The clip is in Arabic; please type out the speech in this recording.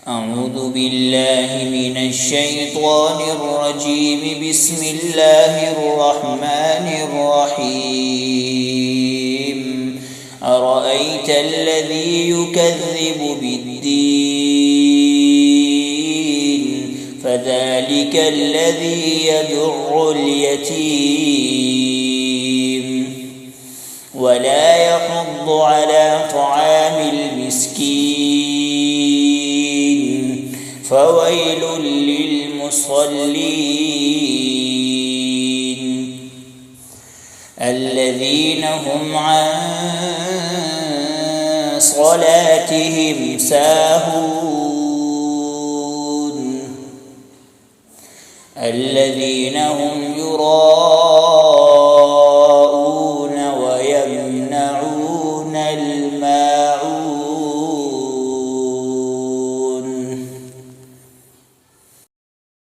أعوذ بالله من الشيطان الرجيم. بسم الله الرحمن الرحيم. أرأيت الذي يكذب بالدين فذلك الذي يدع اليتيم ولا يحض على طعام المسكين فويل للمصلين الذين هم عن صلاتهم ساهون الذين